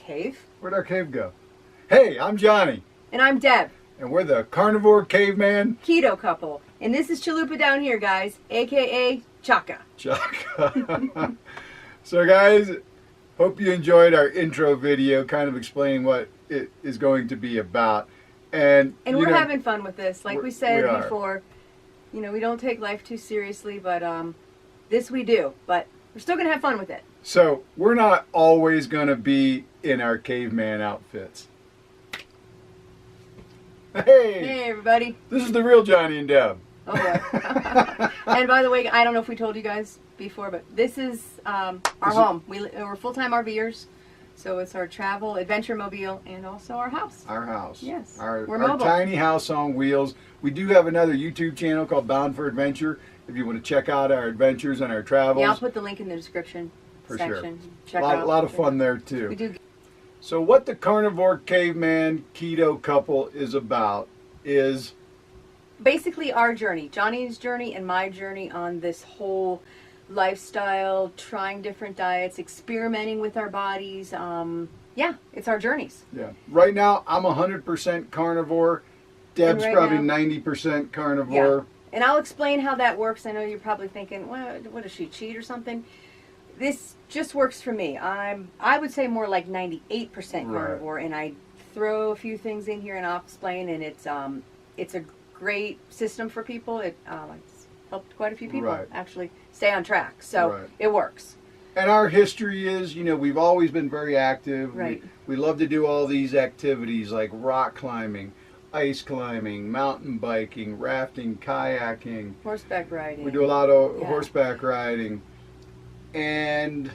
cave. Where'd our cave go? Hey, I'm Johnny. And I'm Deb. And we're the Carnivore Caveman Keto couple. And this is Chalupa down here, guys, a.k.a. Chaka. Chaka. So guys, hope you enjoyed our intro video kind of explaining what it is going to be about. And we're having fun with this. Like we said before, you know, we don't take life too seriously, but this we do. But we're still going to have fun with it. So we're not always going to be in our caveman outfits. Hey everybody. This is the real Johnny and Deb. Oh boy. And by the way, I don't know if we told you guys before, but this is our home. We're full-time RVers, so it's our travel, adventure mobile, and also our house. Our house. Yes. Our mobile. Tiny house on wheels. We do have another YouTube channel called Bound for Adventure. If you want to check out our adventures and our travels. Yeah, I'll put the link in the description section. Sure. A lot of fun there too. We do. So what the Carnivore Caveman Keto couple is about is basically our journey, Johnny's journey and my journey on this whole lifestyle, trying different diets, experimenting with our bodies. Yeah, it's our journeys. Yeah. Right now, I'm 100% carnivore. Deb's probably 90% carnivore. Yeah. And I'll explain how that works. I know you're probably thinking, well, what does she cheat or something? This just works for me. I would say more like 98% carnivore, and I throw a few things in here, and I'll explain. And it's a great system for people. It's helped quite a few people actually stay on track. So it works. And our history is, you know, we've always been very active. Right. We love to do all these activities like rock climbing, ice climbing, mountain biking, rafting, kayaking, horseback riding. We do a lot of horseback riding. And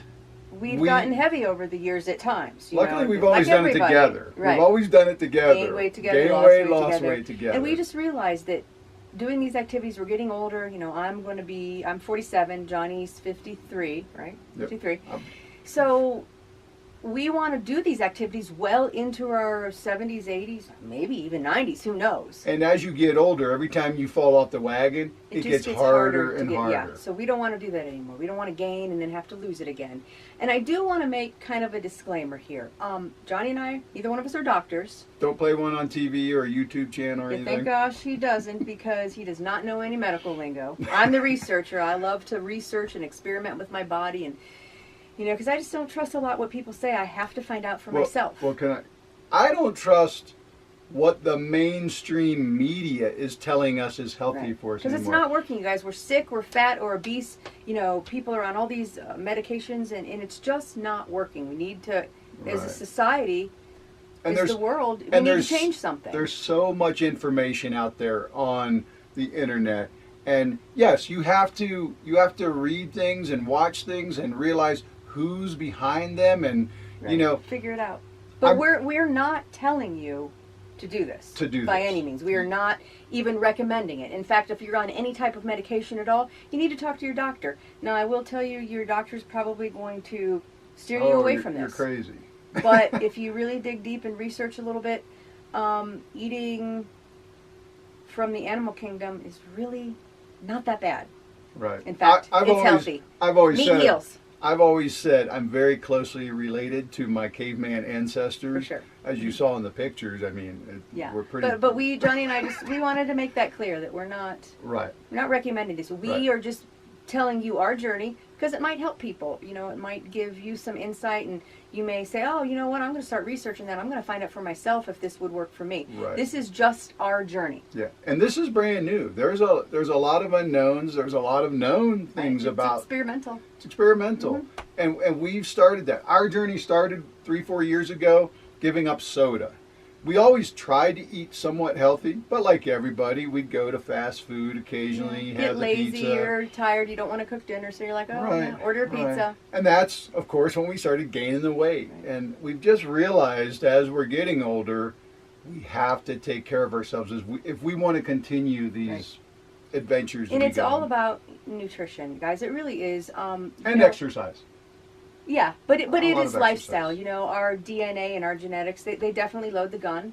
we've gotten heavy over the years at times. Luckily, we've always done it together. Right. We've always done it together. Gained weight together, lost weight together. And we just realized that doing these activities, we're getting older. You know, I'm 47, Johnny's 53, right? 53. Yep. So we want to do these activities well into our 70s, 80s, maybe even 90s, who knows? And as you get older, every time you fall off the wagon, it gets harder and harder. Yeah, so we don't want to do that anymore. We don't want to gain and then have to lose it again. And I do want to make kind of a disclaimer here. Johnny and I, neither one of us are doctors. Don't play one on TV or a YouTube channel or anything. Thank gosh he doesn't, because he does not know any medical lingo. I'm the researcher. I love to research and experiment with my body, and you know, because I just don't trust a lot what people say. I have to find out for myself. Well, I don't trust what the mainstream media is telling us is healthy for us because it's not working, you guys. We're sick, we're fat or obese. You know, people are on all these medications, and it's just not working. We need to, as a society, as the world, we need to change something. There's so much information out there on the internet. And yes, you have to read things and watch things and realize who's behind them, and you know, figure it out. But we're not telling you to do this by any means. We are not even recommending it. In fact, if you're on any type of medication at all, you need to talk to your doctor. Now, I will tell you, your doctor's probably going to steer you away from this. You're crazy. But if you really dig deep and research a little bit, eating from the animal kingdom is really not that bad. Right. In fact, it's healthy. I've always said I'm very closely related to my caveman ancestors. For sure. As you saw in the pictures, I mean, we're pretty. But we, Johnny and I, we wanted to make that clear that we're not recommending this. We are just telling you our journey because it might help people. You know, it might give you some insight, and you may say, oh, you know what, I'm going to start researching that. I'm going to find out for myself if this would work for me. Right. This is just our journey. Yeah, and this is brand new. There's a lot of unknowns. There's a lot of known things about. It's experimental. It's experimental, and we've started that. Our journey started 3-4 years ago, giving up soda. We always tried to eat somewhat healthy, but like everybody, we'd go to fast food occasionally, have the pizza. Get lazy, you're tired, you don't want to cook dinner, so you're like, oh, order a pizza. And that's, of course, when we started gaining the weight. And we've just realized as we're getting older, we have to take care of ourselves if we want to continue these adventures. And it's all about nutrition, guys. It really is. And exercise. Yeah, but it is lifestyle. You know, our DNA and our genetics, they definitely load the gun,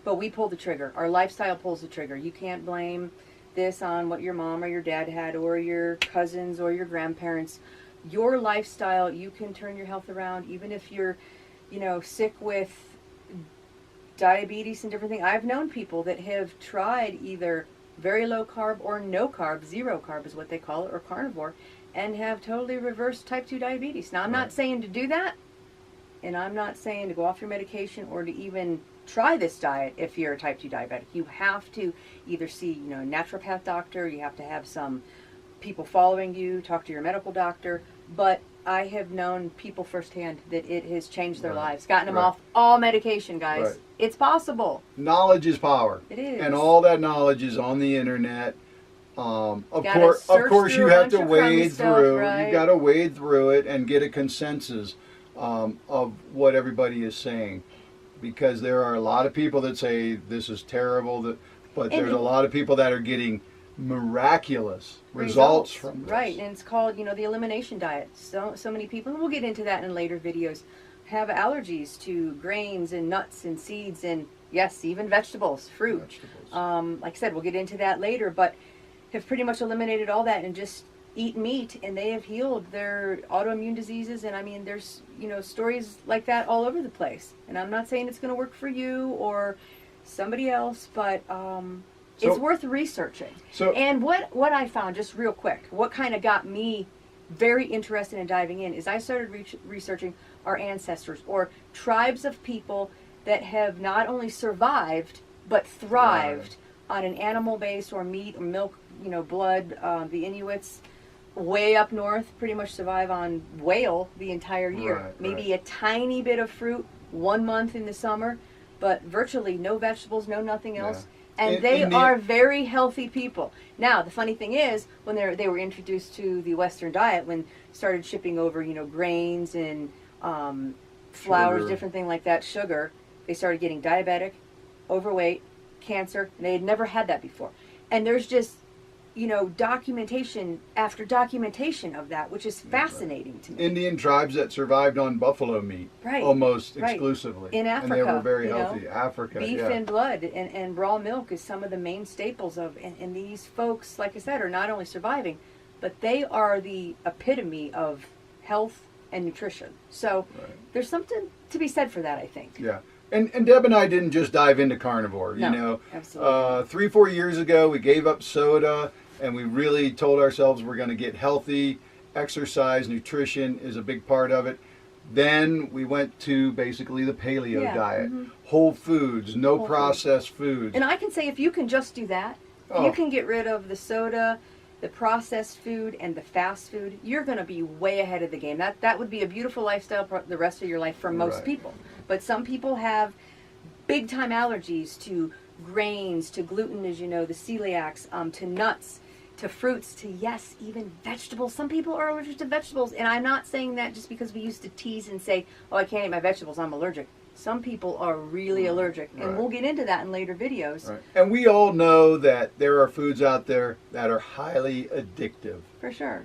but we pull the trigger. Our lifestyle pulls the trigger. You can't blame this on what your mom or your dad had or your cousins or your grandparents. Your lifestyle, you can turn your health around, even if you're, sick with diabetes and different things. I've known people that have tried either very low carb or no carb, zero carb is what they call it, or carnivore, and have totally reversed type 2 diabetes. Now, I'm not saying to do that, and I'm not saying to go off your medication or to even try this diet if you're a type 2 diabetic. You have to either see, a naturopath doctor, you have to have some people following you, talk to your medical doctor, but I have known people firsthand that it has changed their lives, gotten them off all medication, guys. Right. It's possible. Knowledge is power. It is. And all that knowledge is on the internet. Of Gotta course, you have to wade through. Right? You got to wade through it and get a consensus of what everybody is saying, because there are a lot of people that say this is terrible, but there's a lot of people that are getting miraculous results from this. Right, and it's called, the Elimination Diet. So many people, and we'll get into that in later videos, have allergies to grains and nuts and seeds and, yes, even vegetables, fruit. Like I said, we'll get into that later, but have pretty much eliminated all that and just eat meat, and they have healed their autoimmune diseases. And I mean, there's, stories like that all over the place. And I'm not saying it's going to work for you or somebody else, but it's worth researching. And what I found, just real quick, what kind of got me very interested in diving in is I started researching our ancestors or tribes of people that have not only survived but thrived on an animal base or meat or milk, blood. The Inuits way up north pretty much survive on whale the entire year. Maybe a tiny bit of fruit 1 month in the summer, but virtually no vegetables, no nothing else. And they are very healthy people. Now, the funny thing is, when they were introduced to the Western diet, when started shipping over, grains and flours, different thing like that, sugar, they started getting diabetic, overweight, cancer, and they had never had that before. And there's just, documentation after documentation of that, which is fascinating to me. Indian tribes that survived on buffalo meat, almost exclusively. In Africa. And they were very healthy. Africa, beef and blood and raw milk is some of the main staples of, and these folks, like I said, are not only surviving, but they are the epitome of health and nutrition. So there's something to be said for that, I think. Yeah. And Deb and I didn't just dive into carnivore. Absolutely. 3-4 years ago, we gave up soda, and we really told ourselves we're going to get healthy. Exercise, nutrition is a big part of it. Then we went to basically the paleo diet. Whole foods, no processed foods. And I can say if you can just do that, you can get rid of the soda, the processed food, and the fast food, you're going to be way ahead of the game. That would be a beautiful lifestyle for the rest of your life for most people. But some people have big time allergies to grains, to gluten, as you know, the celiacs, to nuts, to fruits, to, yes, even vegetables. Some people are allergic to vegetables. And I'm not saying that just because we used to tease and say, oh, I can't eat my vegetables, I'm allergic. Some people are really allergic. And we'll get into that in later videos. And we all know that there are foods out there that are highly addictive. For sure.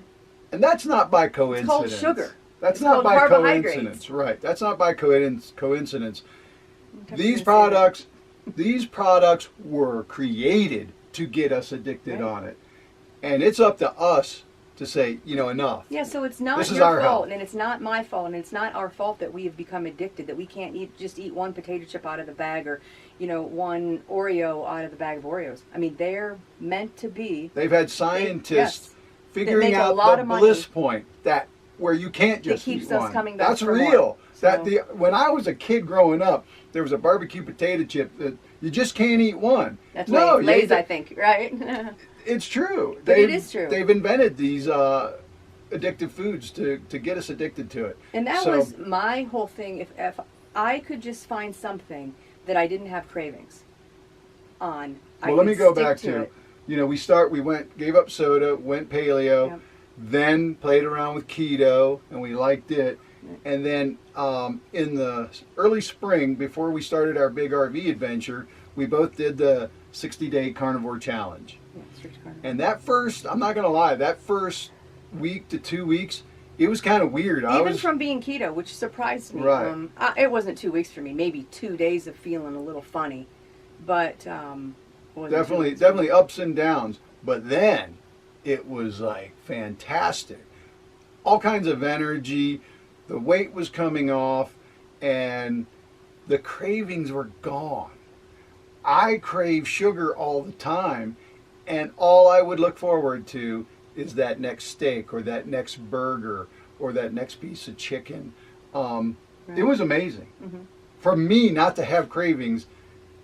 And that's not by coincidence. It's called sugar. That's not by coincidence. Right. That's not by coincidence. These products were created to get us addicted on it. And it's up to us to say, enough. Yeah, so it's not your fault, and it's not my fault, and it's not our fault that we have become addicted, that we can't just eat one potato chip out of the bag or, one Oreo out of the bag of Oreos. I mean, they're meant to be. They've had scientists figuring out the bliss point where you can't just eat one. It keeps us coming back. That's for real. More. When I was a kid growing up, there was a barbecue potato chip that you just can't eat one. That's Lay's, I think, right? It's true. It is true. They've invented these addictive foods to get us addicted to it. And that was my whole thing. If I could just find something that I didn't have cravings on, well, let me go back to we gave up soda, went paleo, then played around with keto, and we liked it. And then in the early spring, before we started our big RV adventure, we both did the 60-day carnivore challenge. And that first, I'm not going to lie, that first week to 2 weeks, it was kind of weird. Even from being keto, which surprised me. Right. It wasn't 2 weeks for me, maybe 2 days of feeling a little funny. But definitely ups and downs. But then it was like fantastic. All kinds of energy. The weight was coming off. and the cravings were gone. I crave sugar all the time, and all I would look forward to is that next steak or that next burger or that next piece of chicken. It was amazing. Mm-hmm. For me not to have cravings,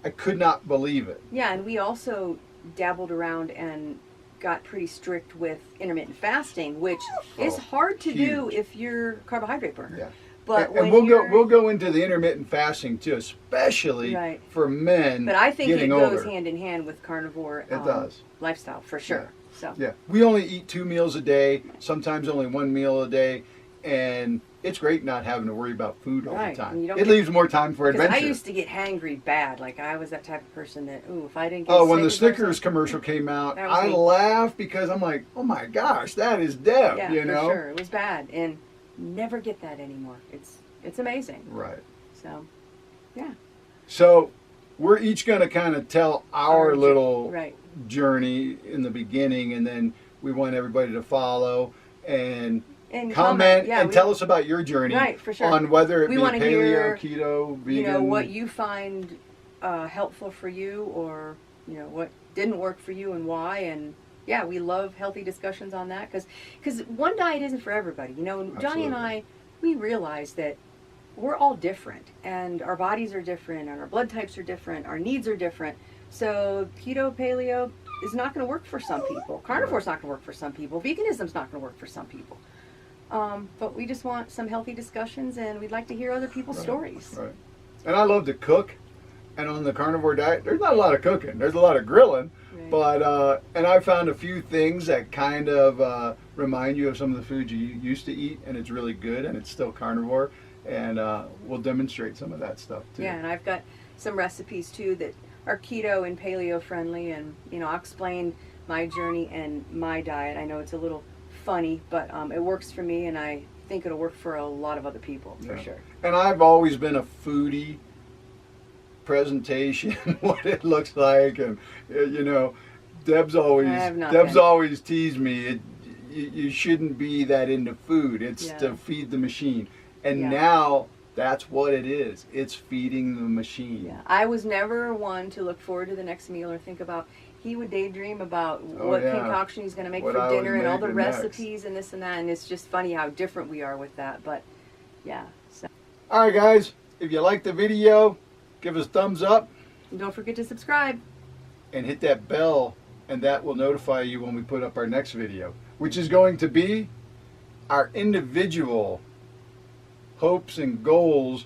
I could not believe it. Yeah, and we also dabbled around and got pretty strict with intermittent fasting, which is hard to do if you're a carbohydrate burner. Yeah. But and we'll go into the intermittent fasting too, especially for men. But I think it older. goes hand in hand with carnivore It does. lifestyle for sure. Yeah. So yeah, we only eat 2 meals a day, sometimes only 1 meal a day, and it's great not having to worry about food all the time. It leaves more time for adventure. I used to get hangry bad. Like I was that type of person that, if I didn't get when the Snickers commercial came out, I laughed because I'm like, oh my gosh, that is death. Yeah, you know? for sure. It was bad, and never get that anymore. It's amazing. Right. So, yeah. So we're each going to kind of tell our little journey in the beginning, and then we want everybody to follow and comment and tell us about your journey for sure. on whether it be paleo, hear, keto, vegan. You know, what you find helpful for you, or, you know, what didn't work for you and why. And yeah, we love healthy discussions on that because one diet isn't for everybody. You know, Johnny and I, we realize that we're all different, and our bodies are different, and our blood types are different, our needs are different. So keto, paleo is not going to work for some people. Carnivore is not going to work for some people. Veganism is not going to work for some people. But we just want some healthy discussions, and we'd like to hear other people's stories. Right. And I love to cook, and on the carnivore diet, there's not a lot of cooking. There's a lot of grilling. Right. But and I found a few things that kind of remind you of some of the foods you used to eat, and it's really good, and it's still carnivore. And we'll demonstrate some of that stuff too. Yeah, and I've got some recipes too that are keto and paleo friendly, and you know, I'll explain my journey and my diet. I know it's a little funny, but it works for me, and I think it'll work for a lot of other people for sure. And I've always been a foodie. Presentation, what it looks like, and you know, Deb's always teased me. You shouldn't be that into food. It's to feed the machine. And now that's what it is. It's feeding the machine. Yeah. I was never one to look forward to the next meal or think about. He would daydream about what concoction he's going to make for dinner and all the recipes and this and that. And it's just funny how different we are with that. But yeah. So. All right, guys. If you like the video, give us a thumbs up. And don't forget to subscribe. And hit that bell, and that will notify you when we put up our next video, which is going to be our individual hopes and goals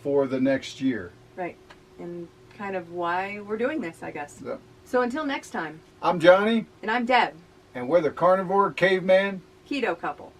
for the next year. Right. And kind of why we're doing this, I guess. Yeah. So until next time. I'm Johnny. And I'm Deb. And we're the Carnivore Caveman Keto Couple.